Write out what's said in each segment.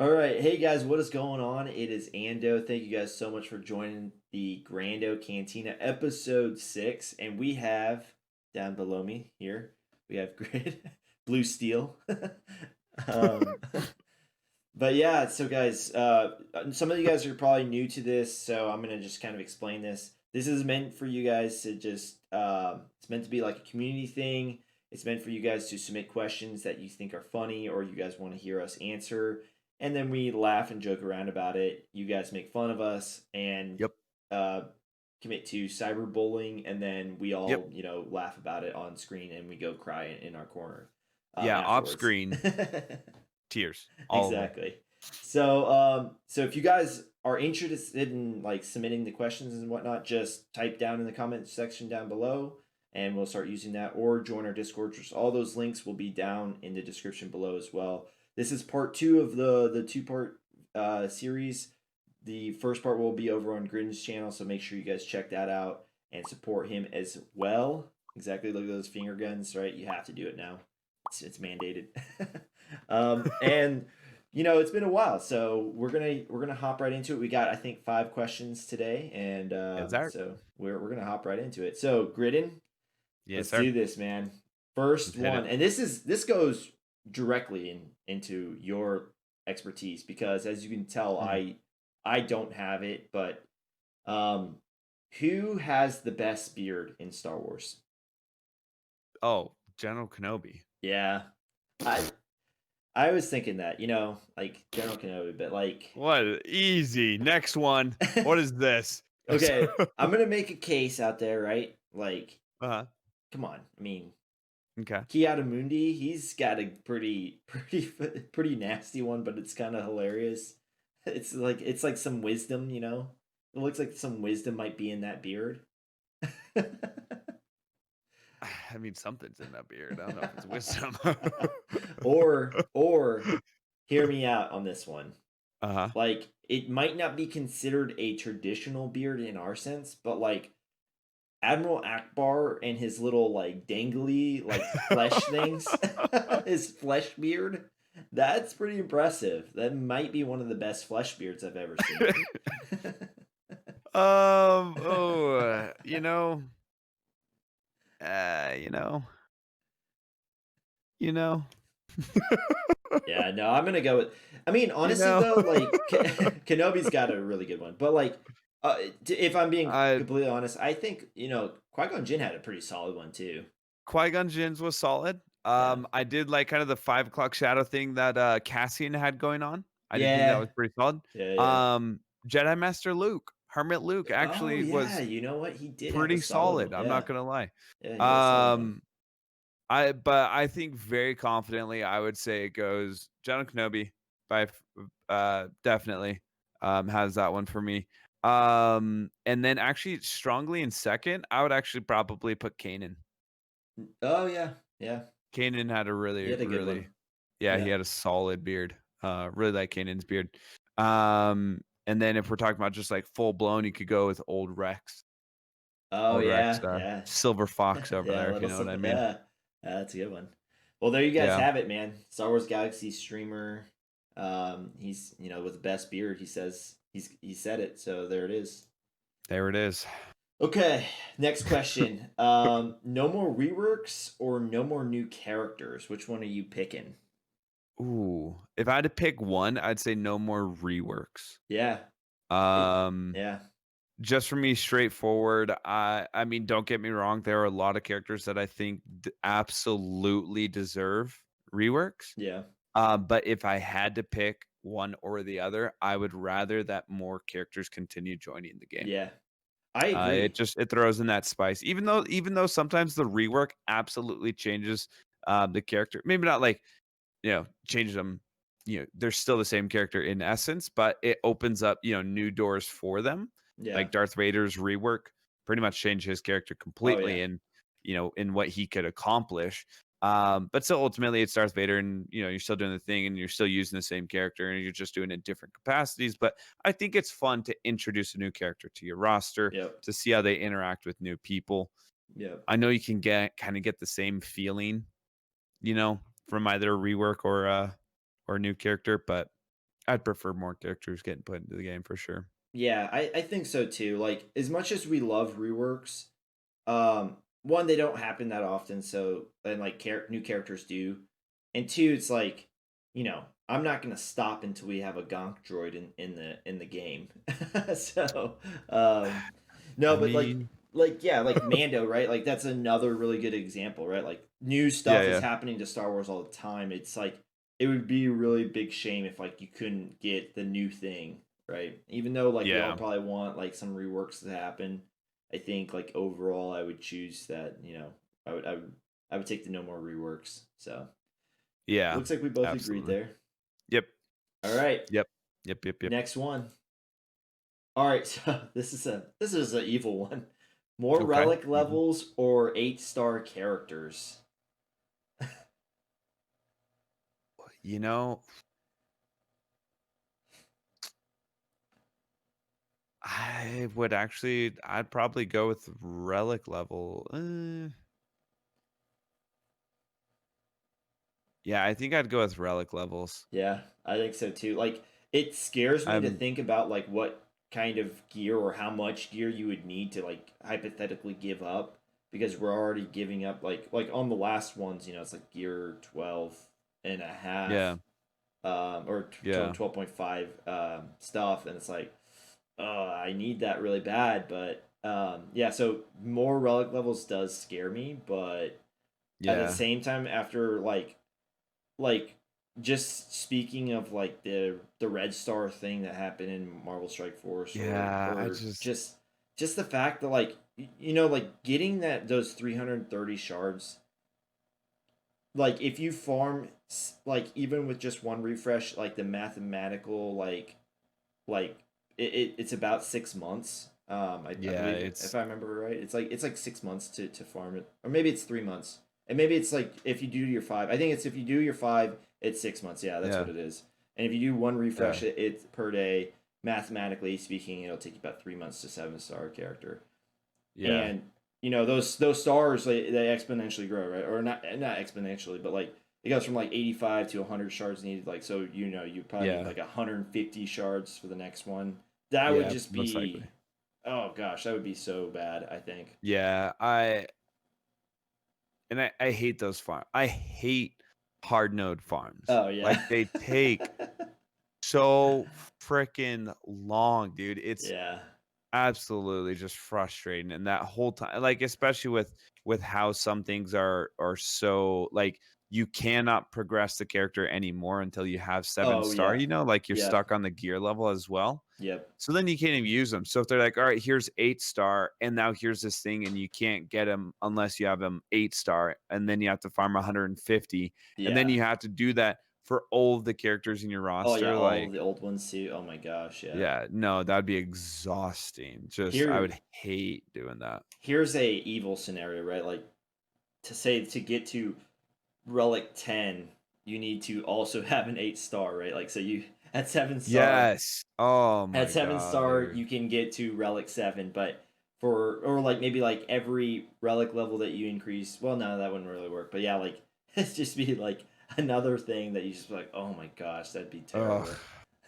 All right, hey guys, what is going on? It is Ando. Thank you guys so much for joining the Grando Cantina episode 6. And we have down below me here, we have Grid Blue Steel. um, but yeah, so guys, some of you guys are probably new to this, so I'm gonna just kind of explain this. This is meant for you guys to just, it's meant to be like a community thing. It's meant for you guys to submit questions that you think are funny or you guys want to hear us answer, and then we laugh and joke around about it. You guys make fun of us and Yep. uh, commit to cyberbullying, and then we Yep. all, laugh about it on screen and we go cry in our corner Yeah, off afterwards. screen tears, all of them. Exactly. So if you guys are interested in like submitting the questions and whatnot, just type down in the comment section down below, and we'll start using that. Or join our Discord. Just all those links will be down in the description below as well. This is part 2 of the 2-part series. The first part will be over on Gridan's channel, so make sure you guys check that out and support him as well. Exactly. Look at those finger guns, right? You have to do it now. It's mandated. And it's been a while, so we're gonna hop right into it. We got, I think, 5 questions today, and Yes, sir. so we're gonna hop right into it. So Gridden, Yes, let's sir. do this, man. First Let's hit it. one, and this goes directly into your expertise because, as you can tell, Mhm. I don't have it, but um, who has the best beard in Star Wars? Oh, General Kenobi. Yeah, I I was thinking that, like General Kenobi, but like, What? Easy. Next one. What is this? okay, I'm gonna make a case out there, right? Like, Uh-huh. come on. I mean, Okay. Mundi, he's got a pretty nasty one, but it's kind of hilarious. It's like some wisdom. It looks like some wisdom might be in that beard. I mean, something's in that beard. I don't know if it's wisdom. or hear me out on this one. Uh-huh. Like, it might not be considered a traditional beard in our sense, but like Admiral Akbar and his little like dangly like flesh things, his flesh beard, that's pretty impressive. That might be one of the best flesh beards I've ever seen. Oh, uh, you know, you know, Yeah, no, I'm gonna go with. I mean, you honestly know. though, like Kenobi's got a really good one, but like, if I'm being I completely honest, I think Qui-Gon Jinn had a pretty solid one too. Qui-Gon Jinn's was solid. Yeah, I did like kind of the 5 o'clock shadow thing that Cassian had going on. I did think that yeah, was pretty solid. yeah, yeah. Jedi Master Luke, Hermit Luke Oh actually yeah, was you know what? He did have a pretty solid solid. one. I'm Yeah, not gonna lie. yeah, he had a solid one. Um, but I think very confidently I would say it goes John Kenobi by definitely has that one for me. And then actually strongly in second, I would actually probably put Kanan. Oh yeah, yeah. Kanan had a He really, had a good really, one. yeah, he Yeah. had a solid beard. Really like Kanan's beard. And then if we're talking about just like full blown, you could go with old Rex, Oh old Rex, yeah, yeah. silver fox over Yeah, there, if you little know what I silver. mean. Yeah, yeah, that's a good one. Well, there you guys Yeah, have it, man. Star Wars Galaxy streamer. He's with the best beard. He says he said it. So there it is. there it is. Okay, next question. No more reworks or no more new characters. Which one are you picking? Ooh, if I had to pick one, I'd say no more reworks. Yeah, it. Um, Yeah, just for me, straightforward. I mean, don't get me wrong. There are a lot of characters that I think absolutely deserve reworks. yeah, But if I had to pick one or the other, I would rather that more characters continue joining the game. yeah. I It agree. just it throws in that spice. Even though sometimes the rework absolutely changes the character. Maybe not like changes them. They're still the same character in essence, but it opens up new doors for them. Yeah. Like Darth Vader's rework pretty much changed his character Oh yeah. completely, and in what he could accomplish. But still, ultimately, it's Darth Vader, and you're still doing the thing, and you're still using the same character, and you're just doing it in different capacities. But I think it's fun to introduce a new character to your roster Yep. to see how they interact with new people. Yep. I know you can get the same feeling, from either a rework or a new character, but I'd prefer more characters getting put into the game for sure. Yeah, I think so too. Like as much as we love reworks, one, they don't happen that often, so and like new characters do. And two, it's like, I'm not gonna stop until we have a gonk droid in the game. So no, I but mean, yeah, like Mando, right? Like that's another really good example, right? Like new yeah, stuff is yeah, happening to Star Wars all the time. It's like it would be a really big shame if like you couldn't get the new thing, right? Even though like we all yeah, probably want like some reworks to happen, I think like overall I would choose that, I would take the no more reworks. So yeah, looks like we both agreed absolutely. there. Yep, All right, yep, yep, yep, yep. next one. All right, so this is an evil one. More Okay. relic levels or 8-star characters? You know, I'd probably go with relic level. Yeah, I think I'd go with relic levels. Yeah, I think so too. Like it scares me to I'm think about like what kind of gear or how much gear you would need to like hypothetically give up because we're already giving up like on the last ones, it's like gear 12 and a half yeah, or yeah, 12.5 stuff and it's like I need that really bad, but yeah, so more relic levels does scare me, but at the yeah, same time after like just speaking of like the red star thing that happened in Marvel Strike Force or yeah. or just the fact that like like getting those 330 shards, like if you farm like even with just one refresh, like the mathematical like it's about 6 months. I Yeah, believe if I remember right, it's like 6 months to farm it, or maybe it's 3 months, and maybe it's like if you do your five. I think it's if you do your five, it's 6 months. Yeah, that's yeah, what it is. And if you do one yeah, refresh, it's per day. Mathematically speaking, it'll take you about 3 months to 7-star character. yeah, And those stars they exponentially grow, right? Or not exponentially, but like it goes from like 85 to 100 shards needed. Like so, you probably need yeah, like 150 shards for the next one. That would yeah, just most likely. be, oh gosh, that would be so bad. I think. Yeah, I hate those farm. I hate hard node farms. Oh yeah, Like they take so freaking long, dude. It's yeah. absolutely just frustrating, and that whole time, like, especially with how some things are so like, you cannot progress the character anymore until you have 7 Oh star, yeah, like, you're yep, stuck on the gear level as well. yep, So then you can't even use them. So if they're like, "All right, here's 8 star, and now here's this thing," and you can't get them unless you have them 8 star, and then you have to farm 150, and then yeah. you have to do that for all of the characters in your Oh yeah, roster, all of like, the old ones too. Oh my gosh, yeah. yeah, no, that'd be exhausting. Just I Here, would hate doing that. here's a evil scenario, right? Like to say to get to Relic 10, you need to also have an 8-star, right? Like, so you at 7-star, Yes. Oh at my seven god, star, dude. you can get to Relic 7, but or like maybe like every Relic level that you increase, well, no, that wouldn't really work, but yeah, like, it's just be like another thing that you just be like, oh my gosh, that'd be Ugh. terrible.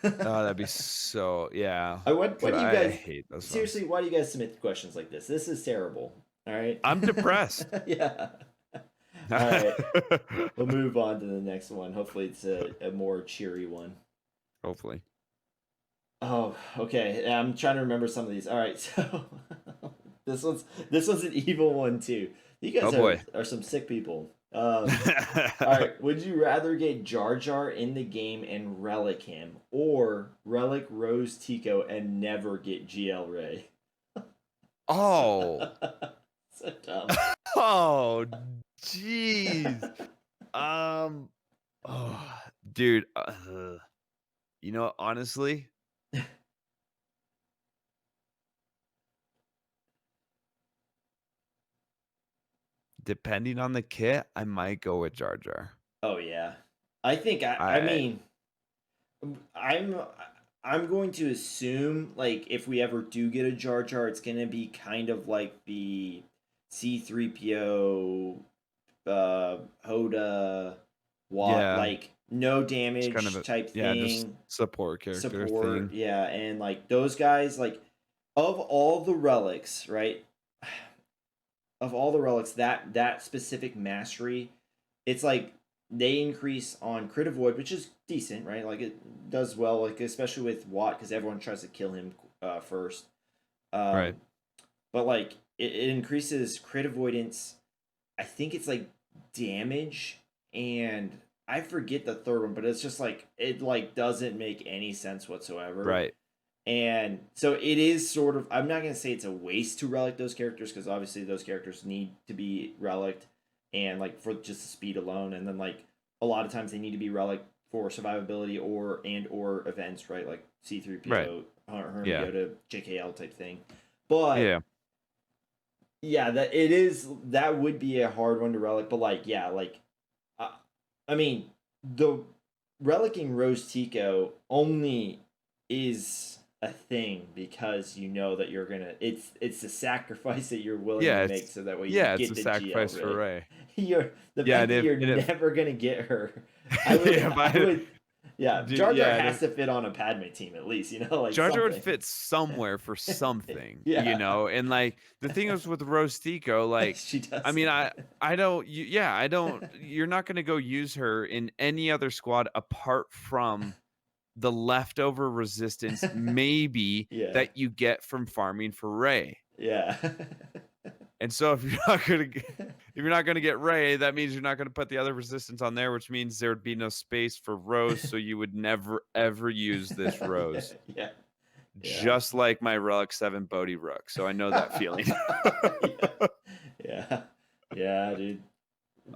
Oh, that'd be so yeah. What 'Cause do you I guys, hate those seriously, farms. why do you guys submit questions like this? This is terrible. All right. I'm depressed. Yeah. All right. We'll move on to the next one. Hopefully, it's a more cheery one. Hopefully. Oh, okay. I'm trying to remember some of these. All right, so this one's an evil one too. You Oh guys are boy. are some sick people. All right. Would you rather get Jar Jar in the game and relic him, or relic Rose Tico and never get GL Ray? so, Oh. so dumb. Oh, jeez. Um, oh, dude, honestly, depending on the kit, I might go with Jar Jar. Oh yeah. I think I I mean I'm I'm going to assume like if we ever do get a Jar Jar, it's gonna be kind of like the C3PO, Hoda, Wat yeah, like no It's kind of damage a type just thing, support character support, thing. yeah, and like those guys, like of all the relics, right? Of all the relics, that specific mastery, it's like they increase on crit avoid, which is decent, right? Like it does well, like especially with Watt, because everyone tries to kill him first. Right. Um, but like it increases crit avoidance. I think it's like damage, and I forget the third one, but it's just like it like doesn't make any sense whatsoever. Right. And so it is sort of, I'm not going to say it's a waste to relic those characters, because obviously those characters need to be relicked, and like for just the speed alone, and then like a lot of times they need to be relic for survivability or events, right? Like Right. C3PO, Hermie Yeah. Yoda, JKL type thing. But Yeah. yeah, that would be a hard one to relic, but like yeah, like uh, I mean the relicking Rose Tico only is a thing because you know that you're gonna, it's a sacrifice that you're willing to Yeah, make so that way you it's get a the GL, sacrifice for right? Ray. You're the Yeah, fact and that you're if never gonna get her. I would yeah, I but would yeah, dude, Jar Jar yeah, and has if to fit on a Padme team at least, like Jar Jar would something. fit somewhere for something, Yeah. and like the thing is with Rose Tico, like She I does. mean, I don't, I don't. You're not gonna go use her in any other squad apart from the leftover resistance, maybe Yeah. that you get from farming for Ray. Yeah. And so if you're not gonna get, if you're not gonna get Ray, that means you're not gonna put the other resistance on there, which means there would be no space for Rose, so you would never ever use this Rose. Yeah. Yeah. Just like my Relic 7 Bodhi Rook. So I know that feeling. Yeah. Yeah. Yeah, dude.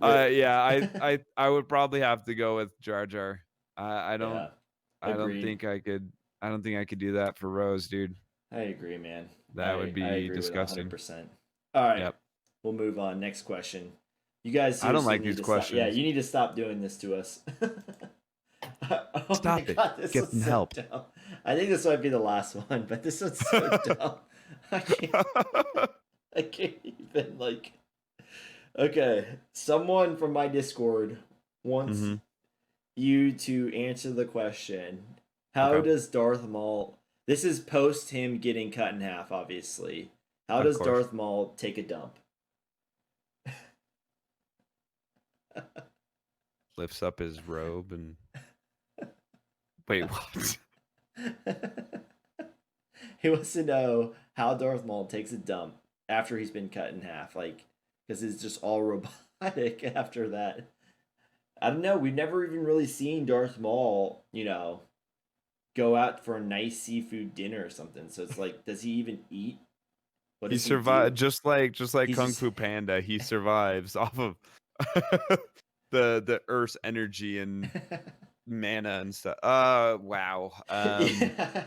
Yeah, I would probably have to go with Jar Jar. I don't Yeah. I don't Agreed. think I could do that for Rose, dude. I agree, man. That would I be agree with disgusting. 100%. All right. Yep. We'll move on. Next question. You guys I don't seriously like need these to stop. Yeah, questions. you need to stop doing this to us. Oh my Stop it. god, this Get was some so help. dumb. I think this might be the last one, but this one's so dumb. I can't I can't even like. Okay, someone from my Discord wants Mhm. you to answer the question: how Okay. does Darth Maul? This is post him getting cut in half, obviously. How Of does course. Darth Maul take a dump? Lifts up his robe and wait, what? He wants to know how Darth Maul takes a dump after he's been cut in half, like because it's just all robotic after that. I don't know. We've never even really seen Darth Maul, go out for a nice seafood dinner or something. So it's like, does he even eat? What He does he do? survived just like He's Kung just Fu Panda. He survives off of the Earth's energy and mana and stuff. Wow. yeah.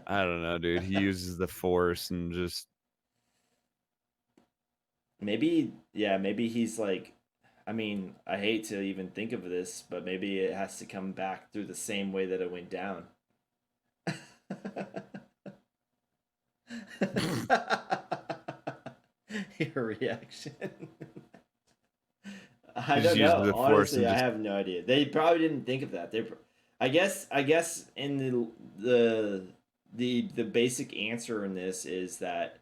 I don't know, dude. He uses the Force and just Maybe, yeah, maybe he's like, I mean, I hate to even think of this, but maybe it has to come back through the same way that it went down. Your reaction. I just don't uses know. the Force Honestly, and I just have no idea. They probably didn't think of that. I guess in the basic answer in this is that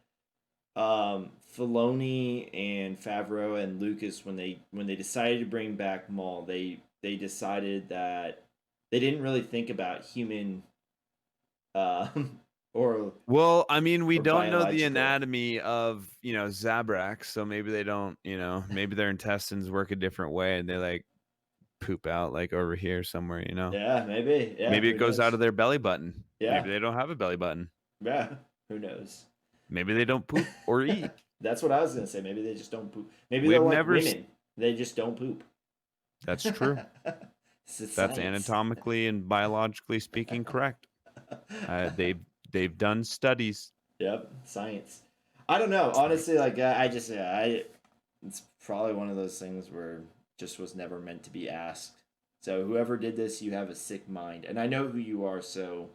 Filoni and Favreau and Lucas, when they decided to bring back Maul, they decided that they didn't really think about human or well, I mean, we or don't know the biological. anatomy of, Zabrak, so maybe they don't, maybe their intestines work a different way and they like poop out like over here somewhere, Yeah, maybe. Yeah, Maybe it who goes out knows? of their belly button. Yeah, Maybe they don't have a belly button. yeah, who knows? Maybe they don't poop or eat. That's what I was gonna say. Maybe they just don't poop. Maybe they're We've like never women. They just don't poop. That's true. This is That's science. anatomically and biologically speaking correct. They've done studies. Yep, science. I don't know. Honestly, like I just yeah, it's probably one of those things where just was never meant to be asked. So whoever did this, you have a sick mind, and I know who you are. So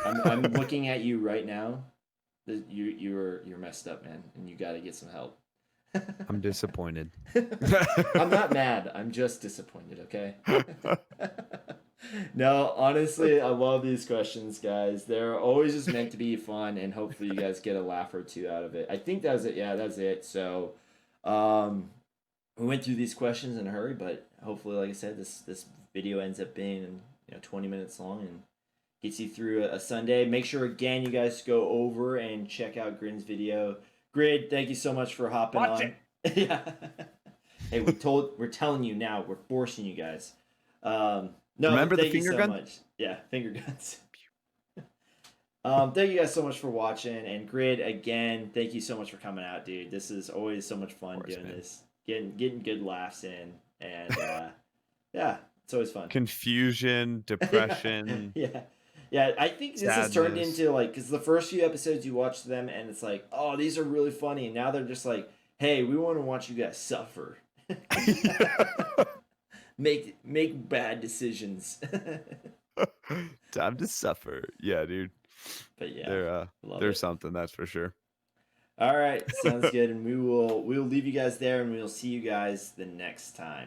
I'm looking at you right now. You're messed up, man, and you got to get some help. I'm disappointed. I'm not mad. I'm just disappointed, okay? No, honestly, I love these questions, guys. They're always just meant to be fun, and hopefully you guys get a laugh or two out of it. I think that was it. Yeah, that's it. So, um, we went through these questions in a hurry, but hopefully, like I said, this video ends up being 20 minutes long and gets you through a Sunday. Make sure again you guys go over and check out Grin's video. Grid, thank you so much for hopping Watch on. Yeah. Hey, we're telling you now. We're forcing you guys. No, Remember the thank you finger so gun? much. Yeah, finger guns. Thank you guys so much for watching. And Grid, again, thank you so much for coming out, dude. This is always so much fun doing man. this. Getting good laughs in. And yeah, it's always fun. Confusion, depression, Yeah. Yeah, I think this has turned sadness. into like, because the first few episodes you watch them and it's like, oh, these are really funny. And now they're just like, hey, we want to watch you guys suffer. Make bad decisions. Time to suffer. Yeah, dude. But yeah, There's something, that's for sure. All right, sounds good. And we'll leave you guys there, and we'll see you guys the next time.